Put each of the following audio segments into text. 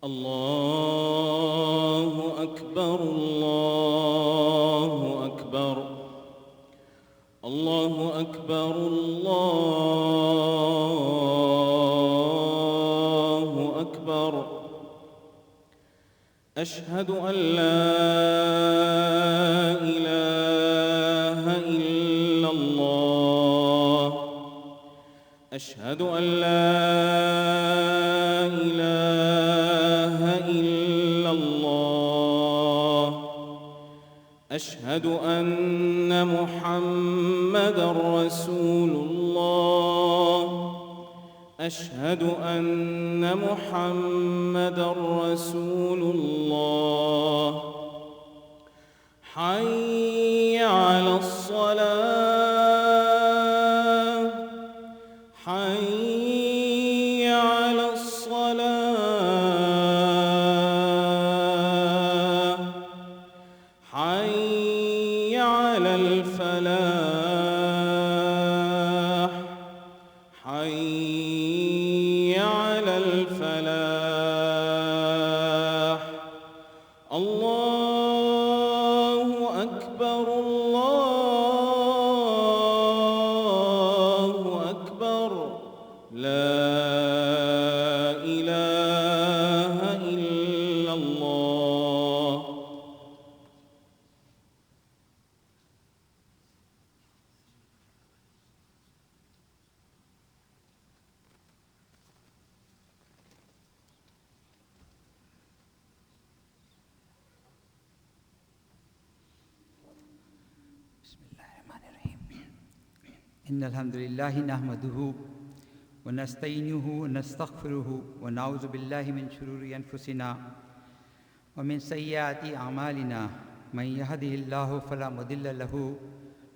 الله أكبر الله أكبر الله أكبر الله أكبر أشهد أن لا إله إلا الله أشهد أن لا إله إلا الله أشهد أن محمدًا رسول الله أشهد أن محمدًا رسول الله حي على الصلاة حي على الصلاة حي على الفلاح حي على الفلاح الله أكبر الله أكبر لا إله إلا الله. إن الحمد لله نحمده ونستعينه ونستغفره ونعوذ بالله من شرور أنفسنا ومن سيئات أعمالنا من يهده الله فلا مضل له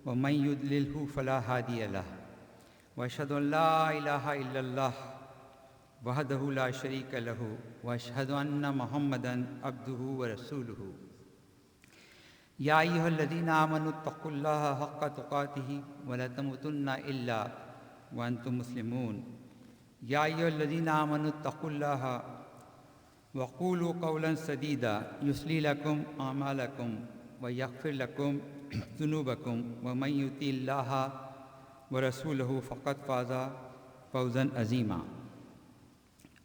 ومن يضلله فلا هادي له وأشهد أن لا إله إلا الله وحده لا شريك له وأشهد أن محمدًا عبده ورسوله يا أيها الذين آمنوا اتقوا الله حق تقاته ولا تموتن إلا وأنتم مسلمون يا أيها الذين آمنوا اتقوا الله وقولوا قولا سديدا يصلح لكم أعمالكم ويغفر لكم ذنوبكم ومن يطع الله ورسوله فقد فاز فوزا عظيما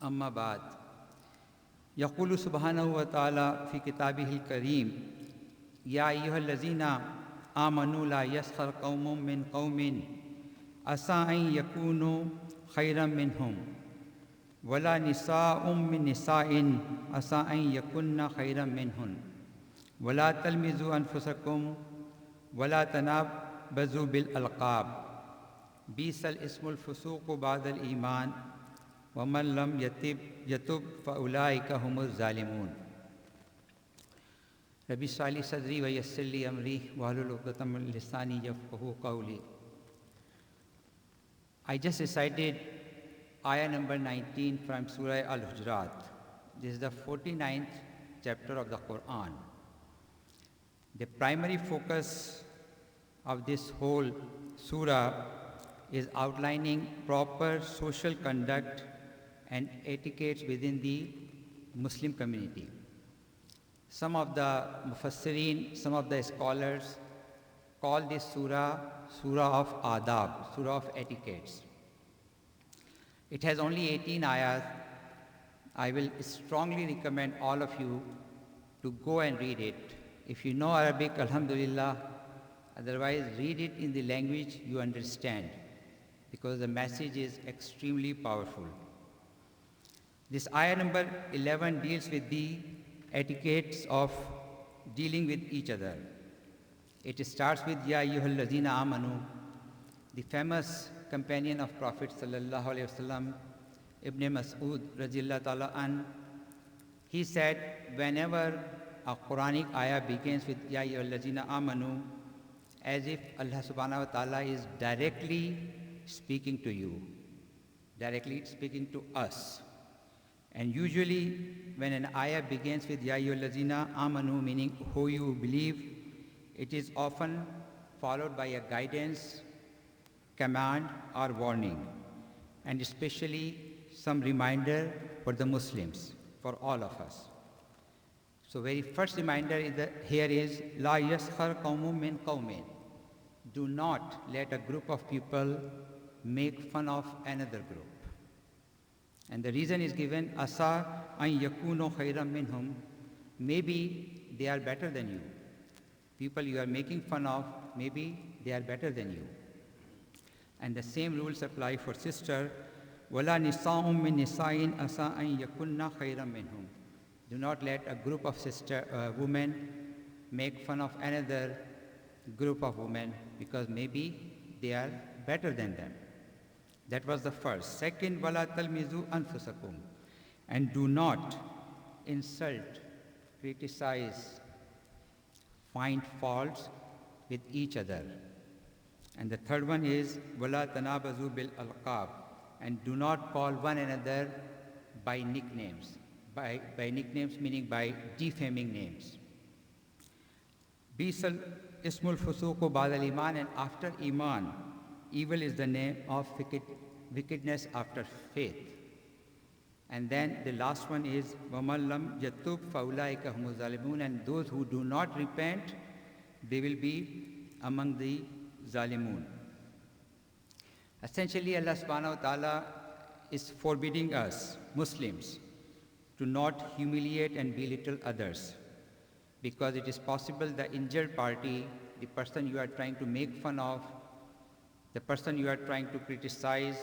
أما بعد يقول سبحانه وتعالى في كتابه الكريم يا أيها الذين آمنوا لا يسخر قوم من قوم عسى أن يكونوا خيرا منهم ولا نساء من نساء عسى أن يكن خيرا منهن ولا تلمزوا أنفسكم ولا تنابزوا بالألقاب بئس الاسم الفسوق بعد الإيمان ومن لم يتب فأولئك هم الظالمون رب اشرح لي صدري ويسر لي أمري واحلل عقدة من لساني يفقهوا قولي. I just recited ayah number 19 from Surah Al-Hujurat. This is the 49th chapter of the Quran. The primary focus of this whole surah is outlining proper social conduct and etiquettes within the Muslim community. Some of the Mufassirin, some of the scholars call this surah of adab, surah of etiquettes. It has only 18 ayahs. I will strongly recommend all of you to go and read it. If you know Arabic, alhamdulillah, otherwise read it in the language you understand, because the message is extremely powerful. This ayah number 11 deals with the etiquettes of dealing with each other. It starts with Ya ayyuhal ladhina amanu, the famous companion of Prophet sallallahu alaihi wasallam, Ibn Mas'ud radhiyallahu ta'ala an. He said, whenever a Quranic ayah begins with Ya ayyuhal ladhina amanu, as if Allah subhanahu wa ta'ala is directly speaking to you, directly speaking to us. And usually when an ayah begins with Ya ayyuhallazina amanu, meaning who you believe, it is often followed by a guidance, command or warning, and especially some reminder for the Muslims. for all of us. So very first reminder here is, La yaskhar qawmun min qawmin. Do not let a group of people make fun of another group. And the reason is given, Asa an yakunu khayran minhum. Maybe they are better than you. People you are making fun of, maybe they are better than you. And the same rules apply for sister. Wala nisa'um min nisa'in asa an yakunna khayran minhum. Do not let a group of women make fun of another group of women because maybe they are better than them. That was the first. Second, wala talmizu anfusakum. And do not insult, criticize, find faults with each other. And the third one is, wala tanabazu bil alqab. And do not call one another by nicknames. By nicknames meaning by defaming names. Bisal ismul fusuqu ba'da al-iman, and after iman, evil is the name of wickedness after faith. And then the last one is, وَمَنْ لَمْ يَتُوبْ فَأُولَٰئِكَ هُمُ الظَّالِمُونَ. And those who do not repent, they will be among the zalimun. Essentially, Allah subhanahu wa ta'ala is forbidding us, Muslims, to not humiliate and belittle others, because it is possible the injured party, the person you are trying to make fun of, the person you are trying to criticize,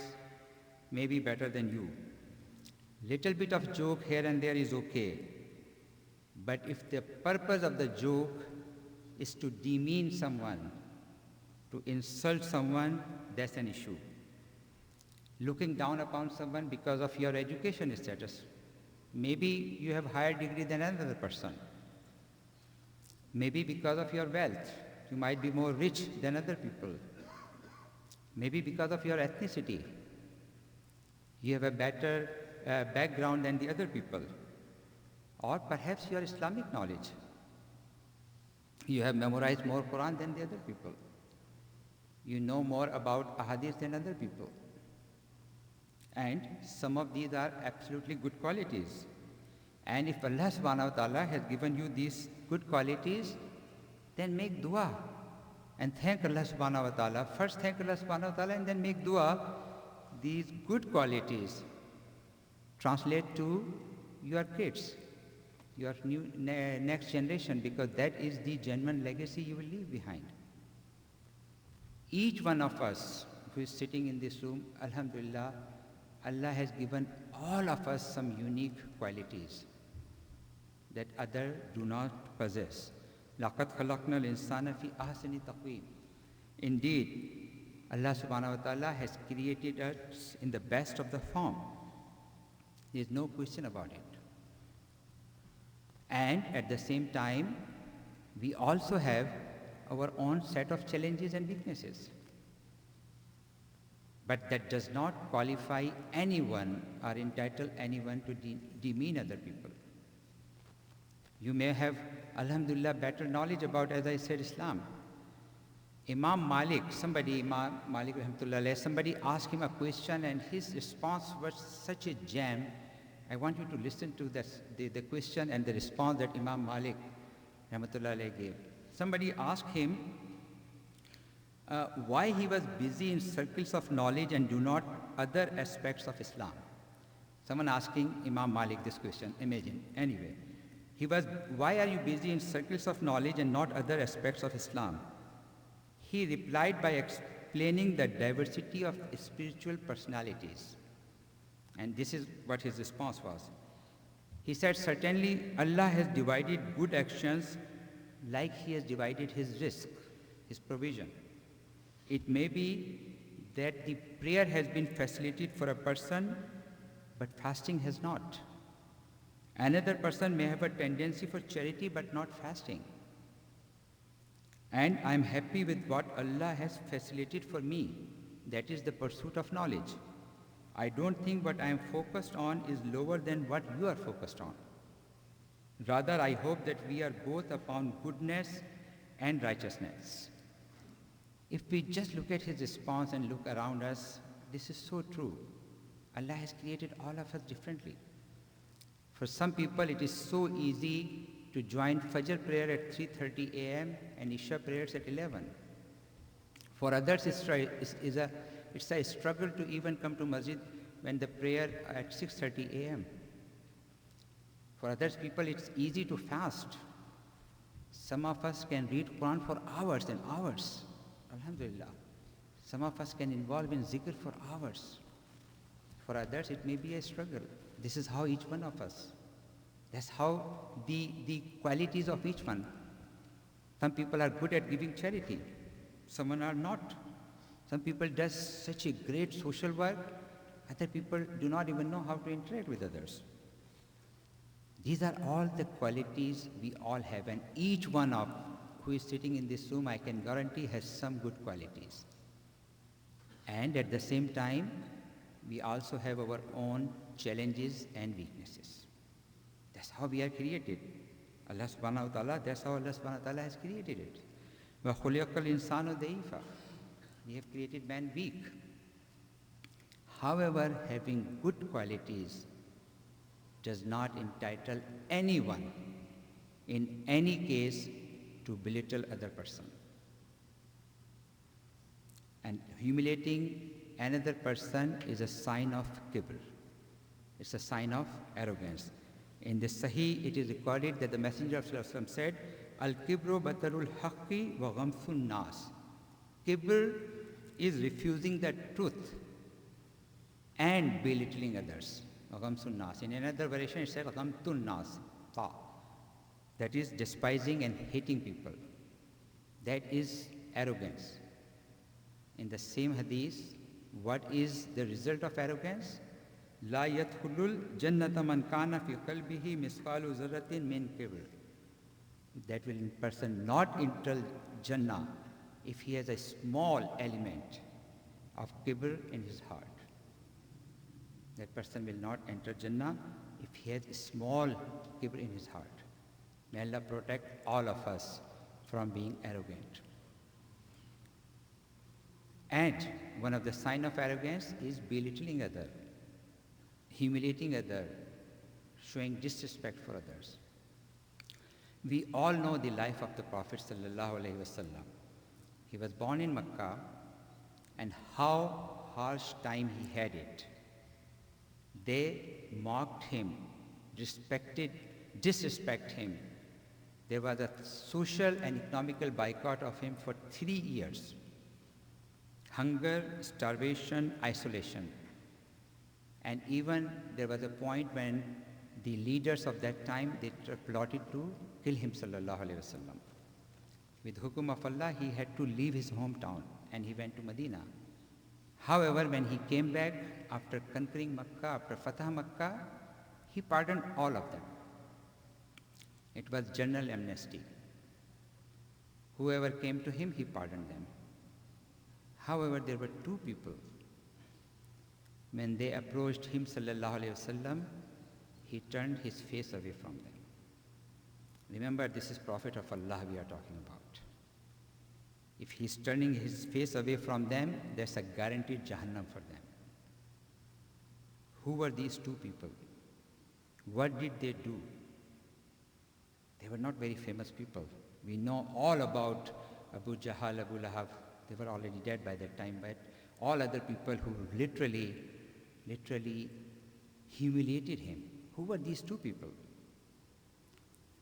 may be better than you. Little bit of joke here and there is okay, but if the purpose of the joke is to demean someone, to insult someone, that's an issue. Looking down upon someone because of your education status. Maybe you have higher degree than another person. Maybe because of your wealth, you might be more rich than other people. Maybe because of your ethnicity, you have a better background than the other people. Or perhaps your Islamic knowledge. You have memorized more Quran than the other people. You know more about ahadith than other people. And some of these are absolutely good qualities. And if Allah subhanahu wa ta'ala has given you these good qualities, then make dua and thank Allah subhanahu wa ta'ala. First thank Allah subhanahu wa ta'ala and then make dua. These good qualities translate to your kids, your next generation, because that is the genuine legacy you will leave behind. Each one of us who is sitting in this room, alhamdulillah, Allah has given all of us some unique qualities that others do not possess. لَقَدْ خَلَقْنَا الْإِنسَانَ فِي أَحْسَنِ تَقْوِيمٍ. Indeed, Allah subhanahu wa ta'ala has created us in the best of the form. There is no question about it. And at the same time, we also have our own set of challenges and weaknesses. But that does not qualify anyone or entitle anyone to demean other people. You may have, alhamdulillah, better knowledge about, as I said, Islam. Imam Malik rahmatullah, somebody asked him a question and his response was such a gem. I want you to listen to the question and the response that Imam Malik rahmatullah gave. Somebody asked him why he was busy in circles of knowledge and do not other aspects of Islam. Someone asking Imam Malik this question, imagine. Anyway, why are you busy in circles of knowledge and not other aspects of Islam? He replied by explaining the diversity of spiritual personalities. And this is what his response was. He said, certainly Allah has divided good actions like He has divided His risk, His provision. It may be that the prayer has been facilitated for a person, but fasting has not. Another person may have a tendency for charity, but not fasting. And I am happy with what Allah has facilitated for me, that is the pursuit of knowledge. I don't think what I am focused on is lower than what you are focused on. Rather, I hope that we are both upon goodness and righteousness. If we just look at his response and look around us, this is so true. Allah has created all of us differently. For some people, it is so easy to join Fajr prayer at 3:30 a.m. and Isha prayers at 11. For others, it's a struggle to even come to masjid when the prayer at 6:30 a.m. For others people, it's easy to fast. Some of us can read Quran for hours and hours. Alhamdulillah. Some of us can involve in zikr for hours. For others, it may be a struggle. This is how each one of us. That's how the qualities of each one. Some people are good at giving charity. Some are not. Some people does such a great social work. Other people do not even know how to interact with others. These are all the qualities we all have, and each one of who is sitting in this room, I can guarantee, has some good qualities. And at the same time, we also have our own challenges and weaknesses. That's how we are created. Allah subhanahu wa ta'ala, that's how Allah subhanahu wa ta'ala has created it. وَخُلِقَ الْإِنسَانُ ضَعِيفًا. We have created man weak. However, having good qualities does not entitle anyone in any case to belittle other person. And humiliating another person is a sign of kibr. It's a sign of arrogance. In the Sahih, it is recorded that the Messenger of Allah said, Al-kibru batarul haqqi wa ghamthun nas. Kibr is refusing the truth and belittling others. Ghamthun nas. In another variation, it said ghamthun nas. That is despising and hating people. That is arrogance. In the same hadith, what is the result of arrogance? La yadkhulul jannata man kana fi qalbihi misqalu zarratin min kibr. That will person not enter Jannah if he has a small element of kibr in his heart. That person will not enter Jannah if he has a small kibr in his heart. May Allah protect all of us from being arrogant. And one of the signs of arrogance is belittling others, humiliating others, showing disrespect for others. We all know the life of the Prophet ﷺ. He was born in Mecca, and how harsh time he had it. They mocked him, disrespect him. There was a social and economical boycott of him for 3 years. Hunger, starvation, isolation. And even there was a point when the leaders of that time, they plotted to kill him, sallallahu alaihi wasallam. With hukum of Allah, he had to leave his hometown and he went to Medina. However, when he came back after conquering Makkah, after Fatah Makkah, he pardoned all of them. It was general amnesty. Whoever came to him, he pardoned them. However, there were 2 people. When they approached him, sallallahu alaihi wasallam, he turned his face away from them. Remember, this is Prophet of Allah we are talking about. If he's turning his face away from them, there's a guaranteed Jahannam for them. Who were these 2 people? What did they do? They were not very famous people. We know all about Abu Jahal, Abu Lahab. They were already dead by that time, but all other people who literally humiliated him. Who were these 2 people?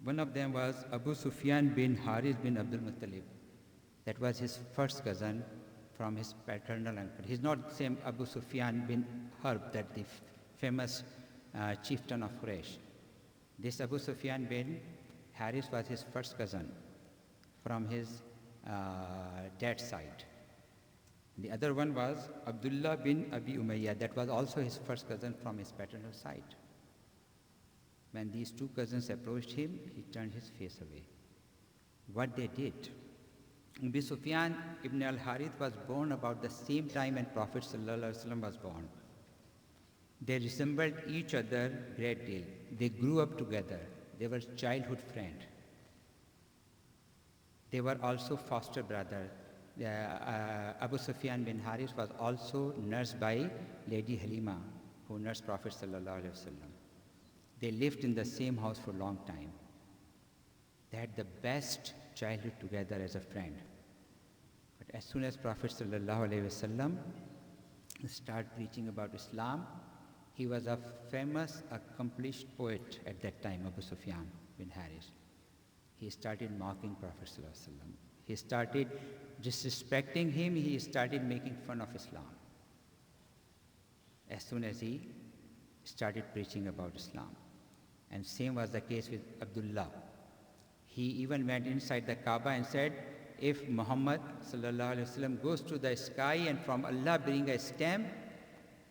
One of them was Abu Sufyan bin Harith bin Abdul Muttalib. That was his first cousin from his paternal uncle. He's not the same Abu Sufyan bin Harb, that the famous chieftain of Quraysh. This Abu Sufyan bin Harith was his first cousin from his dad's side. The other one was Abdullah bin Abi Umayyah. That was also his first cousin from his paternal side. When these 2 cousins approached him, he turned his face away. What they did? Abu Sufyan ibn al-Harith was born about the same time when Prophet ﷺ was born. They resembled each other a great deal. They grew up together. They were childhood friends. They were also foster brothers. Abu Sufyan bin Harith was also nursed by Lady Halima, who nursed Prophet ﷺ. They lived in the same house for a long time. They had the best childhood together as a friend. But as soon as Prophet ﷺ started preaching about Islam, he was a famous, accomplished poet at that time, Abu Sufyan bin Harith. He started mocking Prophet ﷺ. He started disrespecting him. He started making fun of Islam. As soon as he started preaching about Islam. And same was the case with Abdullah. He even went inside the Kaaba and said, if Muhammad ﷺ goes to the sky and from Allah bring a stamp,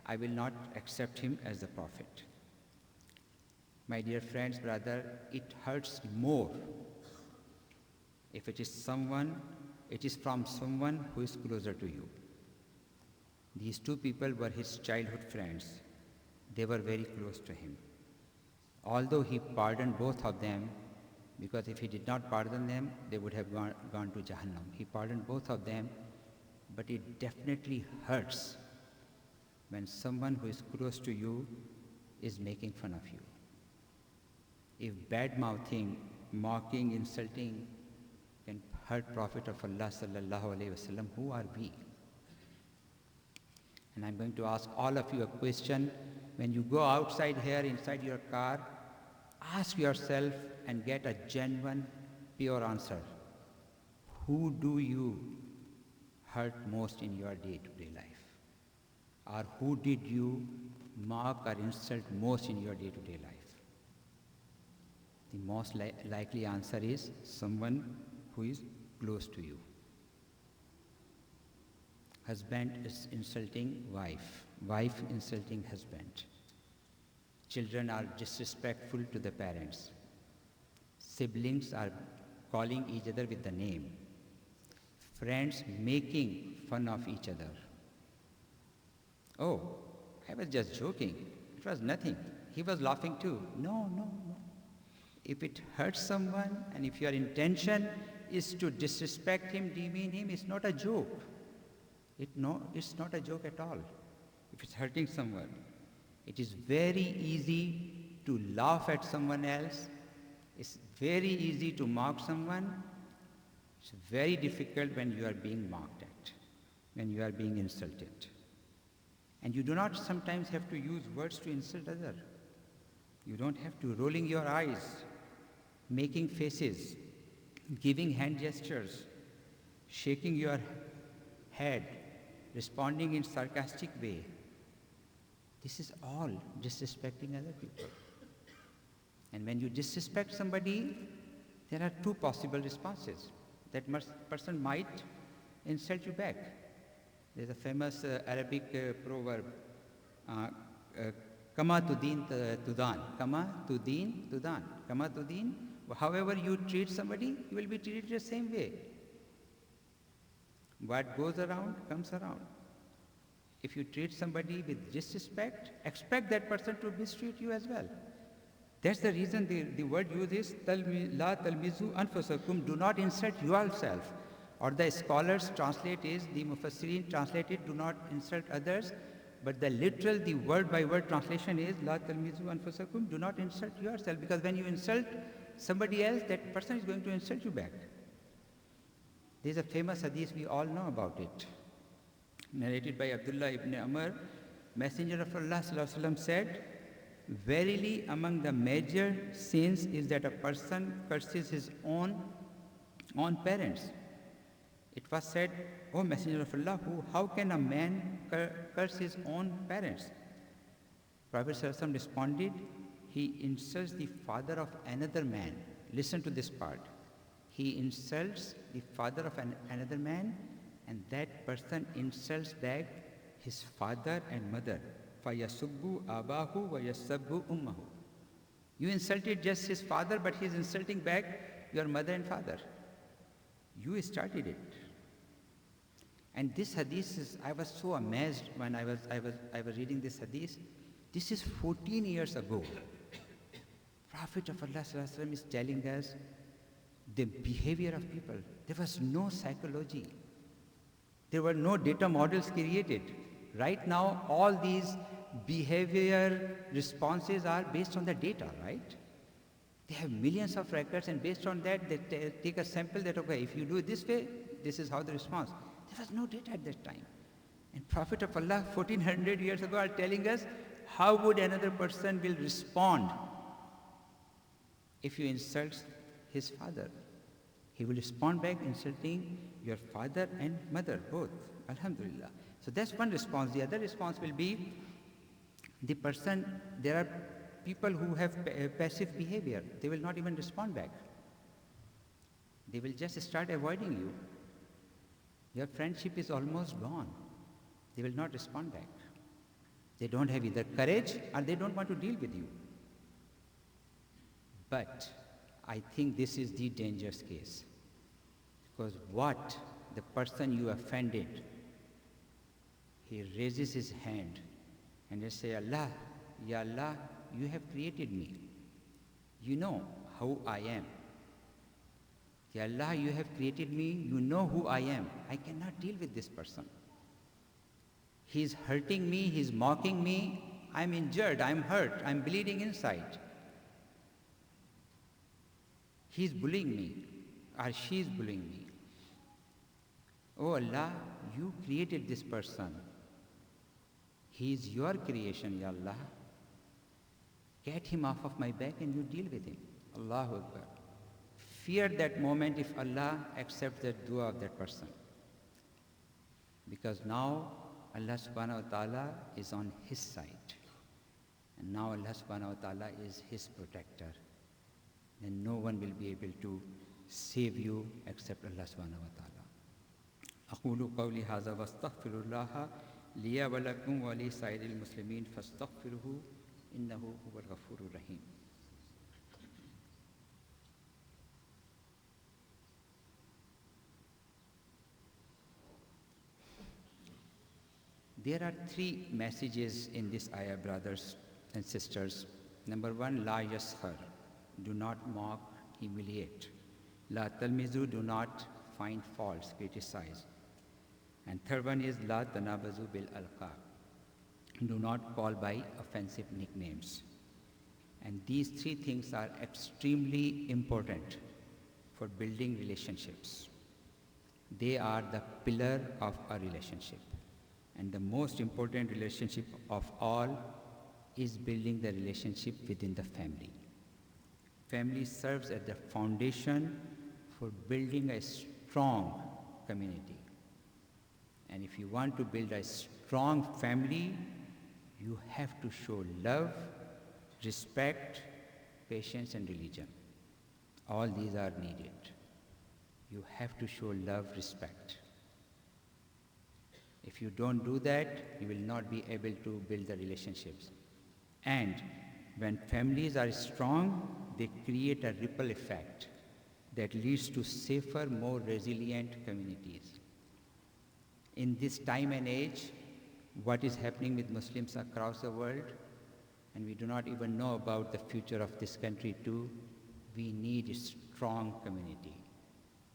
I will not accept him as the prophet. My dear friends, brother, it hurts more if it is from someone who is closer to you. These two people were his childhood friends. They were very close to him. Although he pardoned both of them, because if he did not pardon them, they would have gone to Jahannam. He pardoned both of them, but it definitely hurts when someone who is close to you is making fun of you. If bad-mouthing, mocking, insulting can hurt Prophet of Allah sallallahu alaihi wasallam, who are we? And I'm going to ask all of you a question. When you go outside here, inside your car, ask yourself and get a genuine, pure answer. Who do you hurt most in your day-to-day life? Or who did you mock or insult most in your day-to-day life? The most likely answer is someone who is close to you. Husband is insulting wife, wife insulting husband. Children are disrespectful to the parents. Siblings are calling each other with the name. Friends making fun of each other. Oh, I was just joking. It was nothing. He was laughing too. No. If it hurts someone and if your intention is to disrespect him, demean him, it's not a joke. It's not a joke at all. If it's hurting someone, it is very easy to laugh at someone else. It's very easy to mock someone. It's very difficult when you are being mocked at, when you are being insulted. And you do not sometimes have to use words to insult others. You don't have to rolling your eyes, making faces, giving hand gestures, shaking your head, responding in sarcastic way. This is all disrespecting other people. And when you disrespect somebody, there are two possible responses. That person might insult you back. There's a famous Arabic proverb, Kama tudin tudan. Kama tudin tudan. Kama tudin. However you treat somebody, you will be treated the same way. What goes around comes around. If you treat somebody with disrespect, expect that person to mistreat you as well. That's the reason the word used is La talmizu anfusakum, do not insult yourself. Or the scholars translate is, the Mufassirin translated, do not insult others. But the word by word translation is La talmizu anfusakum, do not insult yourself. Because when you insult somebody else, that person is going to insult you back. There's a famous hadith, we all know about it. Narrated by Abdullah ibn Amr, Messenger of Allah sallallahu alaihi wasallam said, verily among the major sins is that a person curses his own parents. It was said, O Messenger of Allah, how can a man curse his own parents? Prophet sallallahu alaihi wasallam responded, he insults the father of another man. Listen to this part. He insults the father of another man, and that person insults back his father and mother. فَيَسُبُّ أَبَاهُ وَيَسَبُّ أُمَّهُ. You insulted just his father, but he is insulting back your mother and father. You started it. And this hadith is, I was so amazed when I was reading this hadith. This is 14 years ago. Prophet of Allah sallallahu alaihi wasallam is telling us the behavior of people. There was no psychology. There were no data models created. Right now, all these behavior responses are based on the data, right? They have millions of records, and based on that, they take a sample that, okay, if you do it this way, this is how the response. There was no data at that time. And Prophet of Allah, 1400 years ago, are telling us how would another person will respond if you insult his father. He will respond back insulting your father and mother, both. Alhamdulillah. So that's one response. The other response will be the person, there are people who have passive behavior. They will not even respond back. They will just start avoiding you. Your friendship is almost gone. They will not respond back. They don't have either courage or they don't want to deal with you. But I think this is the dangerous case. Because what the person you offended, he raises his hand and he says, Allah, Ya Allah, you have created me. You know how I am. Ya Allah, you have created me. You know who I am. I cannot deal with this person. He's hurting me. He's mocking me. I'm injured. I'm hurt. I'm bleeding inside. He's bullying me, or she's bullying me. Oh Allah, you created this person. He is your creation, Ya Allah. Get him off of my back and you deal with him. Allahu Akbar. Fear that moment if Allah accepts the dua of that person. Because now Allah subhanahu wa ta'ala is on his side. And now Allah subhanahu wa ta'ala is his protector. And no one will be able to save you except Allah subhanahu wa ta'ala. أقول قولي هذا واستغفر الله لي ولكم ولسائر المسلمين فاستغفروه إنه هو الغفور الرحيم. There are three messages in this ayah, brothers and sisters. Number one, la yaskhar, do not mock, humiliate. La talmizu, do not find faults, criticize. And third one is la tanabazu bil alqab, do not call by offensive nicknames. And these three things are extremely important for building relationships. They are the pillar of a relationship. And the most important relationship of all is building the relationship within the family. Family serves as the foundation for building a strong community. And if you want to build a strong family, you have to show love, respect, patience, and religion. All these are needed. You have to show love, respect. If you don't do that, you will not be able to build the relationships. And when families are strong, they create a ripple effect that leads to safer, more resilient communities. In this time and age, what is happening with Muslims across the world, and we do not even know about the future of this country too, we need a strong community.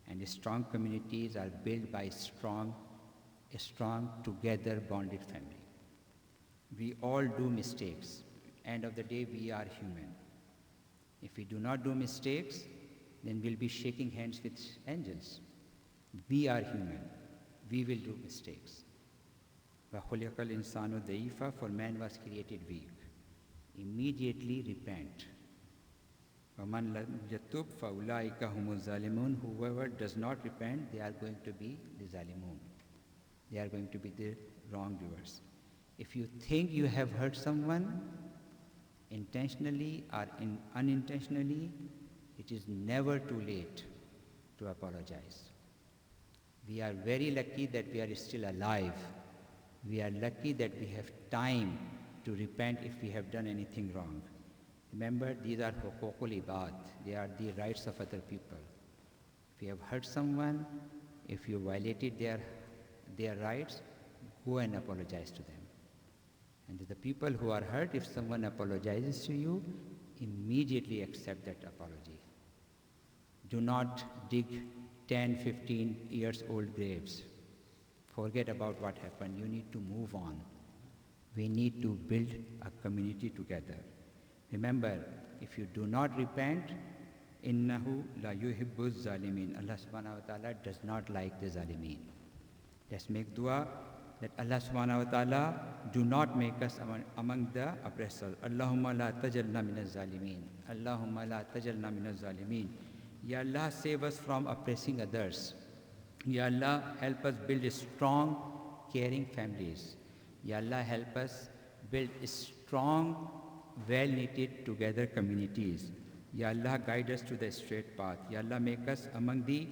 And strong communities are built by a strong, together bonded family. We all do mistakes. End of the day, we are human. If we do not do mistakes, then we'll be shaking hands with angels. We are human. We will do mistakes. وَخُلِقَ الْإِنسَانُ ضَعِيفًا, for man was created weak. Immediately repent. وَمَنْ لَمْ يَتُبْ فَأُولَٰئِكَ هُمُ الظَّالِمُونَ. Whoever does not repent, they are going to be the zalimun. They are going to be the wrongdoers. If you think you have hurt someone, intentionally or unintentionally, it is never too late to apologize. We are very lucky that we are still alive. We are lucky that we have time to repent if we have done anything wrong. Remember, these are huququl ibad. They are the rights of other people. If you have hurt someone, if you violated their rights, go and apologize to them. And the people who are hurt, if someone apologizes to you, immediately accept that apology. Do not dig 10, 15 years old graves. Forget about what happened. You need to move on. we need to build a community together. Remember, if you do not repent, innahu la yuhibbu zalimin. Allah subhanahu wa ta'ala does not like the zalimin. Let's make dua that Allah subhanahu wa ta'ala do not make us among the oppressors. Allahumma la tajalna min az-zalimin. Allahumma la tajalna min az-zalimin. Ya Allah, save us from oppressing others. Ya Allah, help us build strong, caring families. Ya Allah, help us build strong, well-knitted together communities. Ya Allah, guide us to the straight path. Ya Allah, make us among the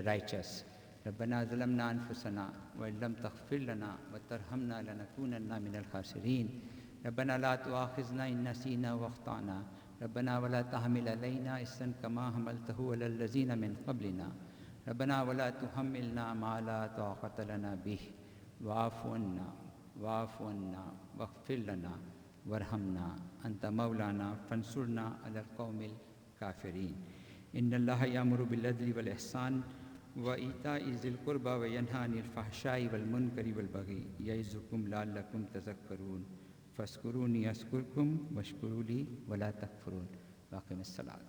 righteous. ربنا ظلمنا أنفسنا وإن لم تغفر لنا وترحمنا لنكونن من الخاسرين ربنا لا تؤاخذنا إن نسينا واخطأنا ربنا ولا تحمل علينا إصرا كما حملته على الذين من قبلنا ربنا ولا تحملنا ما لا طاقة لنا به واعف عنا واغفر لنا وارحمنا أنت مولانا فانصرنا على القوم الكافرين إن الله يأمر بالعدل والإحسان وإيتاء ذي القربى وينهى عن الفحشاء والمنكر والبغي يعظكم لعلكم تذكرون فاذكروني أذكركم واشكروا لي ولا تكفرون وأقم الصلاة.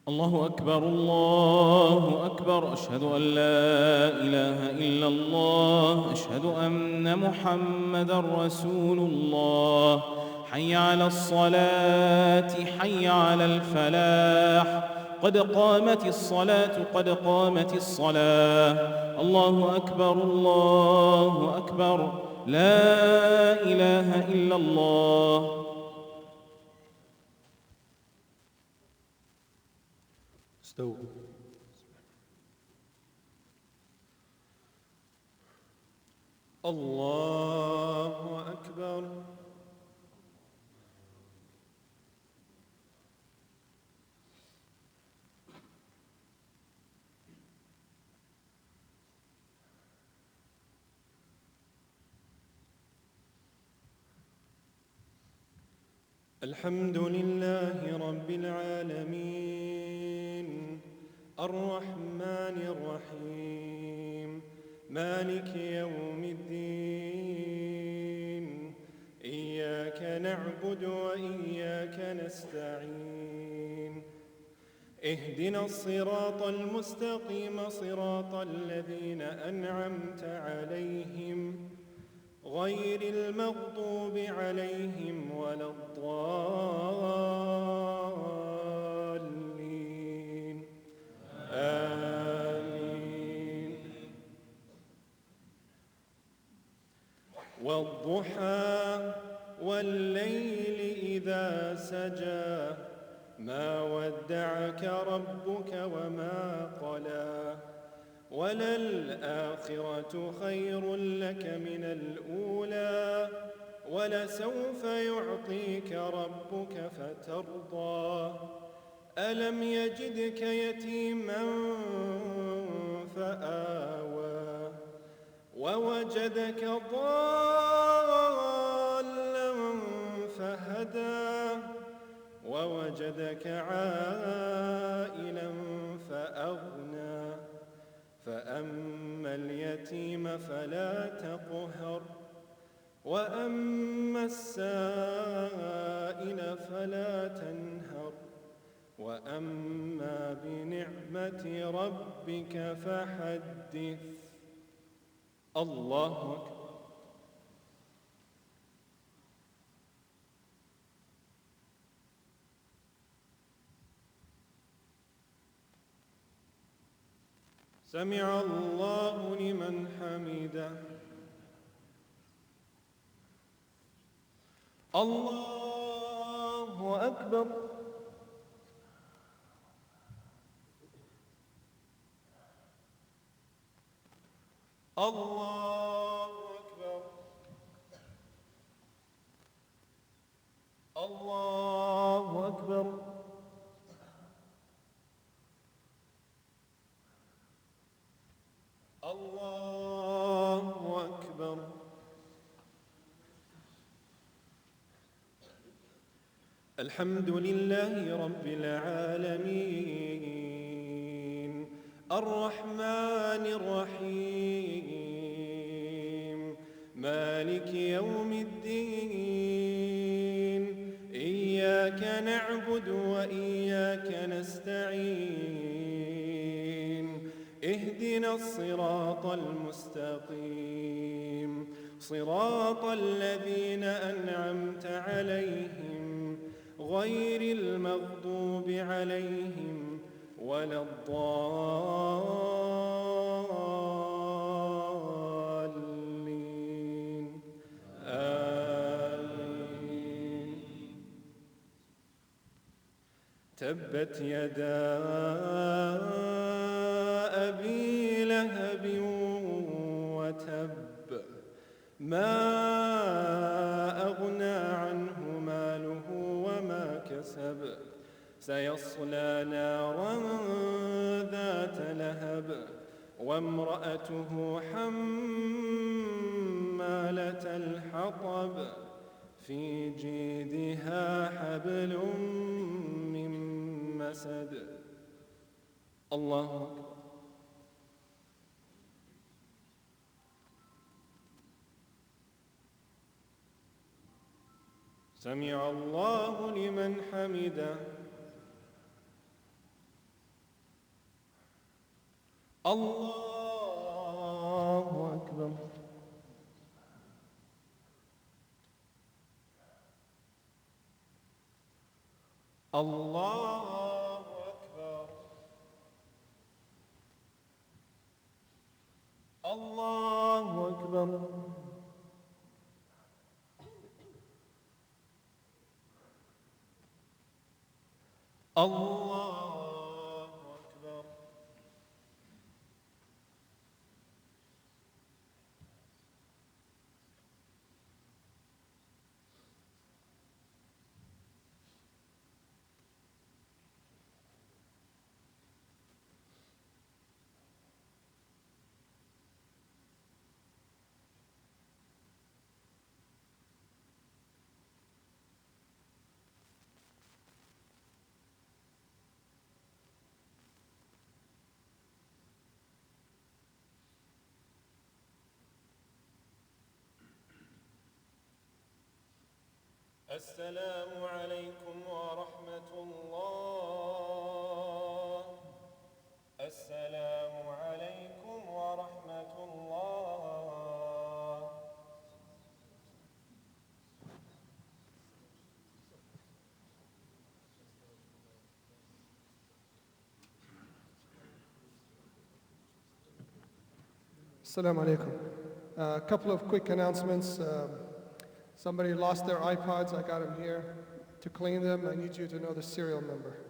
الله أكبر الله أكبر أشهد أن لا إله إلا الله أشهد أن محمدًا رسول الله حي على الصلاة حي على الفلاح قد قامت الصلاة قد قامت الصلاة الله أكبر لا إله إلا الله. استووا. الله أكبر. الحمد لله رب العالمين الرحمن الرحيم مالك يوم الدين إياك نعبد وإياك نستعين اهدنا الصراط المستقيم صراط الذين أنعمت عليهم غير المغضوب عليهم ولا الضالين آمين. والضحى والليل إذا سجى ما ودعك ربك وما قلى وللآخرة خير لك من الأولى ولسوف يعطيك ربك فترضى ألم يجدك يتيما فآوى ووجدك ضالا فهدى ووجدك عائلا فأغنى فأما اليتيم فلا تقهر وأما السائل فلا تنهر وأما بنعمة ربك فحدث. الله أكبر. سمع الله لمن حمده. الله أكبر. الله أكبر. الله أكبر. الله أكبر. الحمد لله رب العالمين الرحمن الرحيم مالك يوم الدين إياك نعبد وإياك نستعين اهدنا الصراط المستقيم صراط الذين أنعمت عليهم غير المغضوب عليهم ولا الضالين آمين. تبت يدا أبي لهب وتب ما أغنى عنه ماله وما كسب سيصلى نارا ذات لهب وامرأته حمالة الحطب في جيدها حبل من مسد. الله أكبر. سمع الله لمن حمده. الله أكبر. الله أكبر. الله أكبر. الله أكبر. السلام عليكم ورحمة الله. السلام عليكم ورحمة الله. Assalamu alaikum. A couple of quick announcements. Somebody lost their iPods. I got them here. To clean them, I need you to know the serial number.